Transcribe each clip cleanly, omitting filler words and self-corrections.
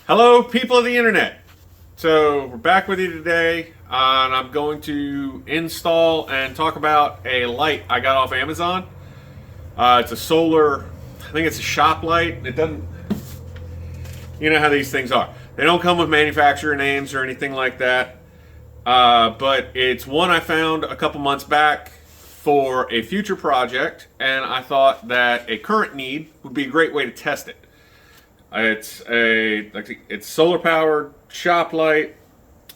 Hello, people of the internet. So we're back with you today, and I'm going to install and talk about a light I got off Amazon. It's a solar, I think it's a shop light. It doesn't, you know how these things are. They don't come with manufacturer names or anything like that. But it's one I found a couple months back for a future project, and I thought that a current need would be a great way to test it. It's solar powered shop light,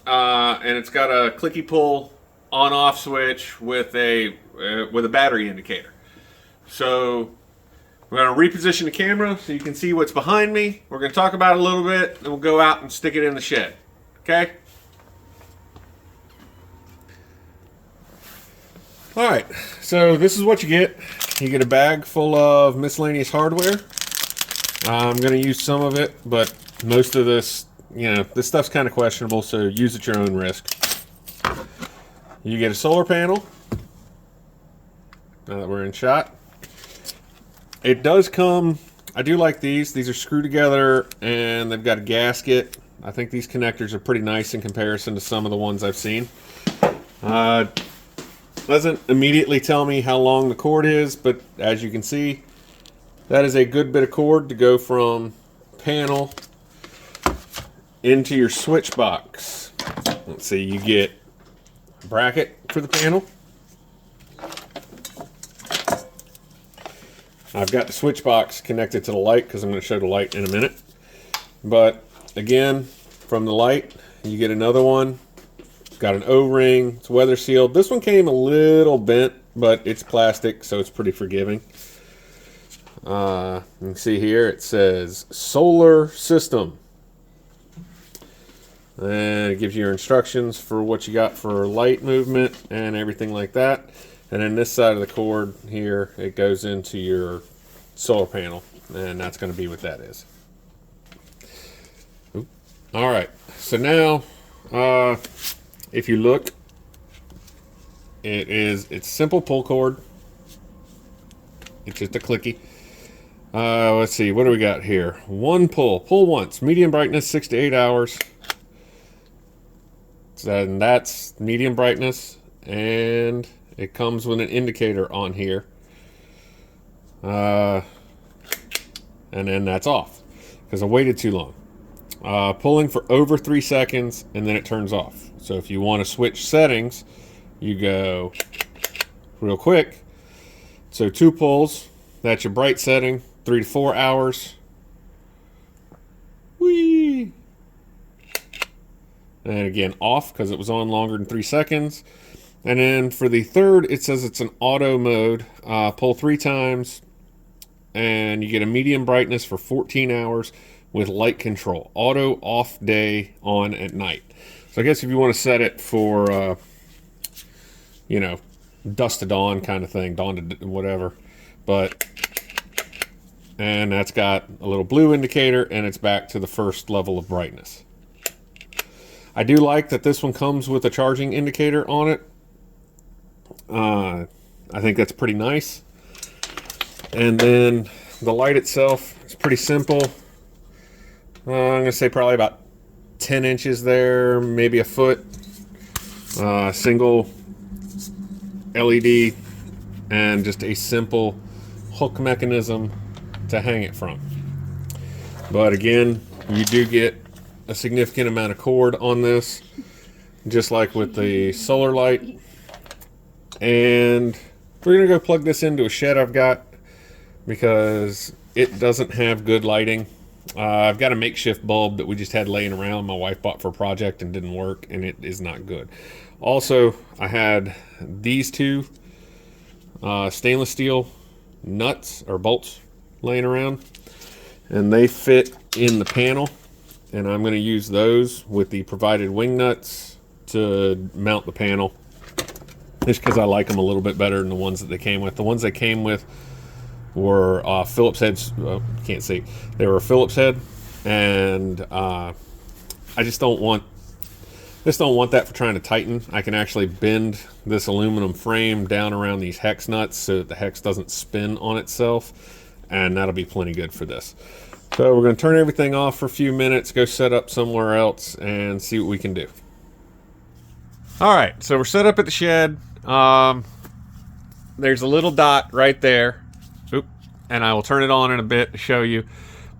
and it's got a clicky pull on off switch with a battery indicator. So we're going to reposition the camera so you can see what's behind me. We're going to talk about it a little bit, and we'll go out and stick it in the shed. Okay? All right. So this is what you get. You get a bag full of miscellaneous hardware. I'm going to use some of it, but most of this, this stuff's kind of questionable, so use at your own risk. You get a solar panel. Now that we're in shot. It does come, I do like these. These are screwed together, and they've got a gasket. I think these connectors are pretty nice in comparison to some of the ones I've seen. Doesn't immediately tell me how long the cord is, but as you can see, that is a good bit of cord to go from panel into your switch box. Let's see, you get a bracket for the panel. I've got the switch box connected to the light because I'm going to show the light in a minute. But again, from the light, you get another one. It's got an O-ring. It's weather sealed. This one came a little bent, but it's plastic, so it's pretty forgiving. You can see here it says solar system, and it gives you your instructions for what you got for light movement and everything like that. And then this side of the cord here, it goes into your solar panel, and that's going to be what that is. Oop. All right, so now if you look, it's simple pull cord. It's just a clicky. Let's see, what do we got here? One pull once, medium brightness, 6 to 8 hours. And that's medium brightness, and it comes with an indicator on here. And then that's off, because I waited too long. Pulling for over 3 seconds, and then it turns off. So if you want to switch settings, you go real quick. So 2 pulls, that's your bright setting. 3 to 4 hours. Whee! And again, off because it was on longer than 3 seconds. And then for the third, it says it's an auto mode. Pull 3 times, and you get a medium brightness for 14 hours with light control. Auto off day, on at night. So I guess if you want to set it for, dusk to dawn kind of thing, dawn to whatever. And that's got a little blue indicator, and it's back to the first level of brightness. I do like that this one comes with a charging indicator on it. I think that's pretty nice. And then the light itself is pretty simple. I'm going to say probably about 10 inches there, maybe a foot. Single LED, and just a simple hook mechanism to hang it from. But again, you do get a significant amount of cord on this, just like with the solar light. And we're gonna go plug this into a shed I've got, because it doesn't have good lighting. I've got a makeshift bulb that we just had laying around, my wife bought for a project and didn't work, and it is not good. Also, I had these 2 stainless steel nuts or bolts laying around, and they fit in the panel, and I'm going to use those with the provided wing nuts to mount the panel, just because I like them a little bit better than the ones that they came with. The ones they came with were Phillips heads. Can't see. They were a Phillips head, and I just don't want that for trying to tighten. I can actually bend this aluminum frame down around these hex nuts so that the hex doesn't spin on itself, and that'll be plenty good for this. So we're going to turn everything off for a few minutes, go set up somewhere else, and see what we can do. All right, so we're set up at the shed. There's a little dot right there. Oop, and I will turn it on in a bit to show you.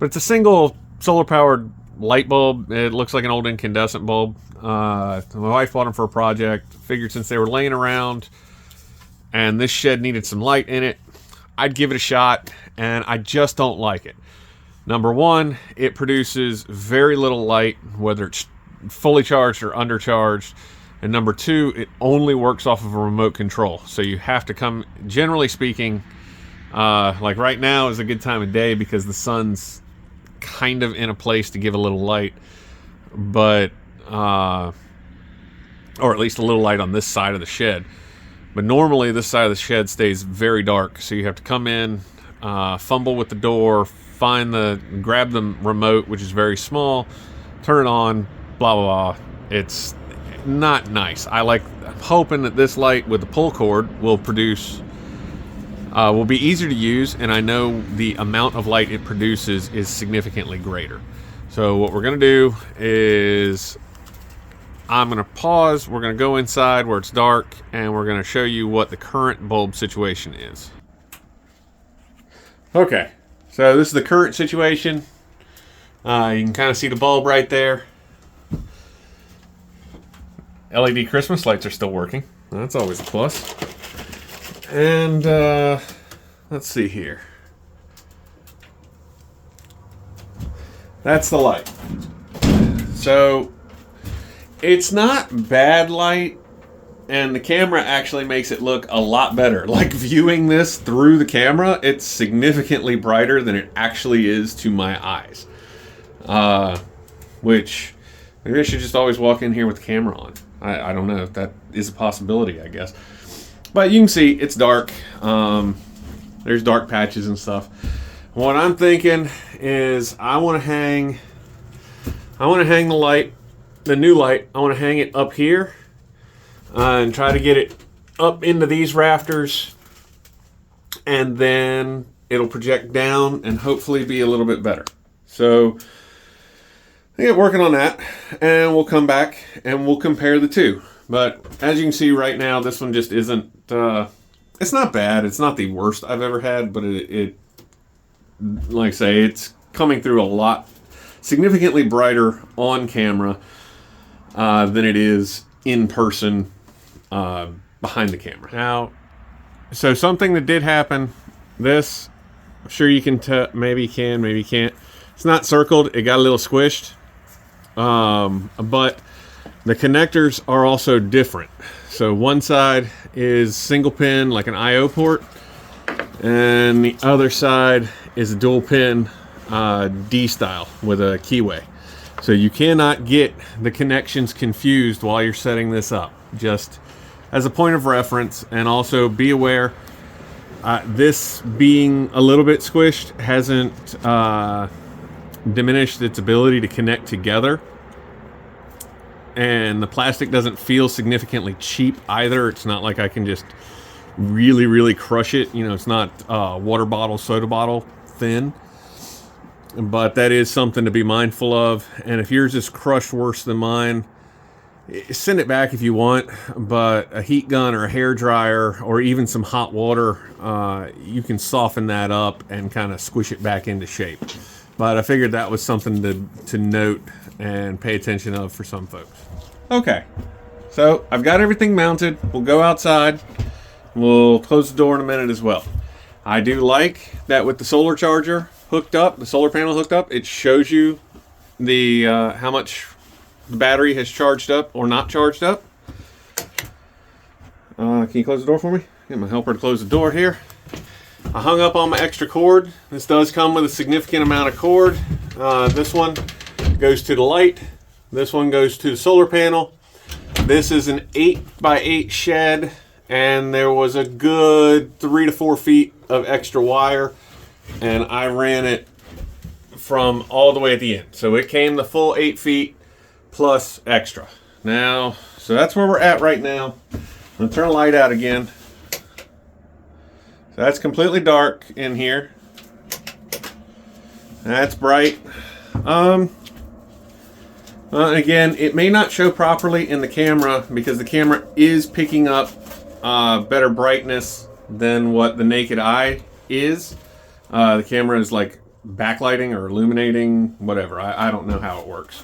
But it's a single solar-powered light bulb. It looks like an old incandescent bulb. My wife bought them for a project. Figured since they were laying around and this shed needed some light in it, I'd give it a shot, and I just don't like it. Number one, it produces very little light, whether it's fully charged or undercharged. And number two, it only works off of a remote control. So you have to come, generally speaking, like right now is a good time of day because the sun's kind of in a place to give a little light. But, or at least a little light on this side of the shed. But normally this side of the shed stays very dark. So you have to come in, fumble with the door, grab the remote, which is very small, turn it on, blah, blah, blah. It's not nice. I'm hoping that this light with the pull cord will be easier to use, and I know the amount of light it produces is significantly greater. So what we're going to do is I'm going to pause, we're going to go inside where it's dark, and we're going to show you what the current bulb situation is. Okay, so this is the current situation. You can kind of see the bulb right there. LED Christmas lights are still working. That's always a plus. And let's see here. That's the light. So it's not bad light, and the camera actually makes it look a lot better. Like viewing this through the camera, it's significantly brighter than it actually is to my eyes. Which maybe I should just always walk in here with the camera on. I don't know if that is a possibility, I guess. But you can see it's dark. There's dark patches and stuff. What I'm thinking is I want to hang the light, the new light. I want to hang it up here and try to get it up into these rafters, and then it'll project down and hopefully be a little bit better. So I get working on that, and we'll come back and we'll compare the two. But as you can see right now, this one just isn't, it's not bad. It's not the worst I've ever had, but it like I say, it's coming through a lot, significantly brighter on camera than it is in person behind the camera. Now, so something that did happen, this, I'm sure you can maybe you can, maybe you can't. It's not circled. It got a little squished. But the connectors are also different. So one side is single pin, like an I/O port, and the other side is a dual pin D style with a keyway. So you cannot get the connections confused while you're setting this up. Just as a point of reference, and also be aware, this being a little bit squished hasn't diminished its ability to connect together, and the plastic doesn't feel significantly cheap either. It's not like I can just really crush it. You know, it's not water bottle, soda bottle thin, but that is something to be mindful of. And if yours is crushed worse than mine, send it back if you want, but a heat gun or a hair dryer or even some hot water, you can soften that up and kind of squish it back into shape. But I figured that was something to note and pay attention of for some folks. Okay, so I've got everything mounted. We'll go outside. We'll close the door in a minute as well. I do like that with the solar charger hooked up, the solar panel hooked up, it shows you the how much the battery has charged up or not charged up. Can you close the door for me? Get my helper to close the door here. I hung up on my extra cord. This does come with a significant amount of cord. This one goes to the light. This one goes to the solar panel. This is an 8x8 shed, and there was a good 3 to 4 feet of extra wire, and I ran it from all the way at the end. So it came the full 8 feet plus extra. Now, so that's where we're at right now. I'm gonna turn the light out again. So that's completely dark in here. That's bright. Again, it may not show properly in the camera because the camera is picking up better brightness than what the naked eye is. The camera is like backlighting or illuminating, whatever. I don't know how it works.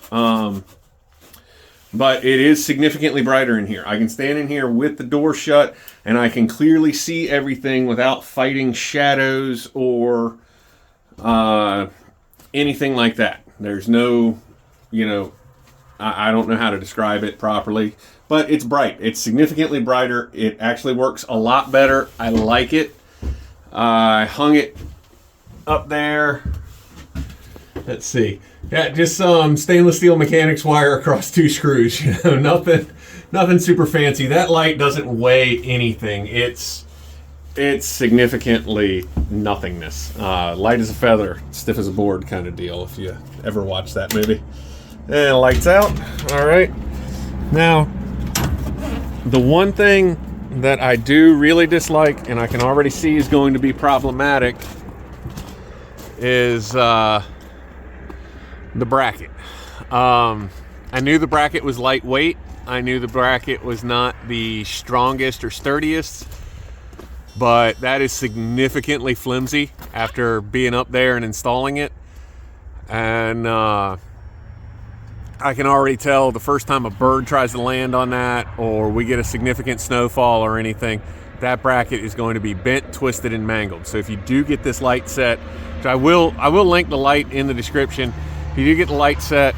But it is significantly brighter in here. I can stand in here with the door shut and I can clearly see everything without fighting shadows or anything like that. There's no, you know, I don't know how to describe it properly, but it's bright. It's significantly brighter. It actually works a lot better. I like it. I hung it up there. Let's see. Yeah, just some stainless steel mechanics wire across 2 screws. You know, nothing super fancy. That light doesn't weigh anything. It's significantly nothingness. Light as a feather, stiff as a board kind of deal. If you ever watch that movie. And lights out. All right. Now, the one thing that I do really dislike, and I can already see is going to be problematic, is the bracket. I knew the bracket was lightweight. I knew the bracket was not the strongest or sturdiest, but that is significantly flimsy after being up there and installing it. And I can already tell the first time a bird tries to land on that or we get a significant snowfall or anything, that bracket is going to be bent, twisted, and mangled. So if you do get this light set, which I will link the light in the description. If you do get the light set,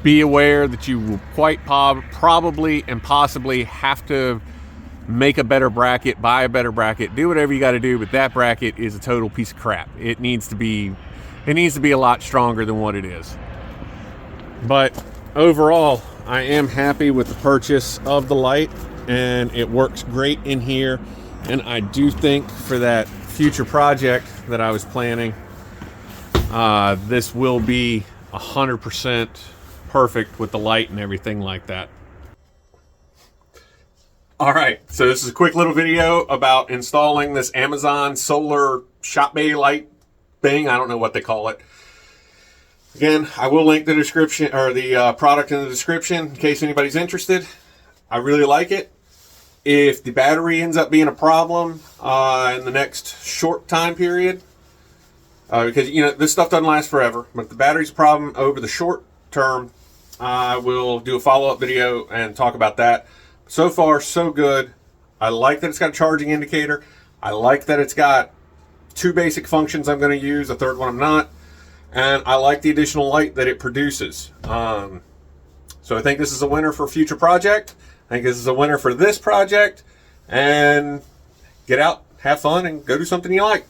be aware that you will quite probably and possibly have to make a better bracket, buy a better bracket, do whatever you got to do, but that bracket is a total piece of crap. It needs to be a lot stronger than what it is. But overall, I am happy with the purchase of the light, and it works great in here. And I do think for that future project that I was planning, this will be 100% perfect with the light and everything like that. All right, so this is a quick little video about installing this Amazon solar shop bay light thing. I don't know what they call it. Again, I will link the description or the product in the description in case anybody's interested. I really like it. If the battery ends up being a problem in the next short time period, because you know this stuff doesn't last forever, but if the battery's a problem over the short term, I will do a follow-up video and talk about that. So far, so good. I like that it's got a charging indicator. I like that it's got 2 basic functions I'm going to use, a third one I'm not. And I like the additional light that it produces. So I think this is a winner for a future project. I think this is a winner for this project. And get out, have fun, and go do something you like.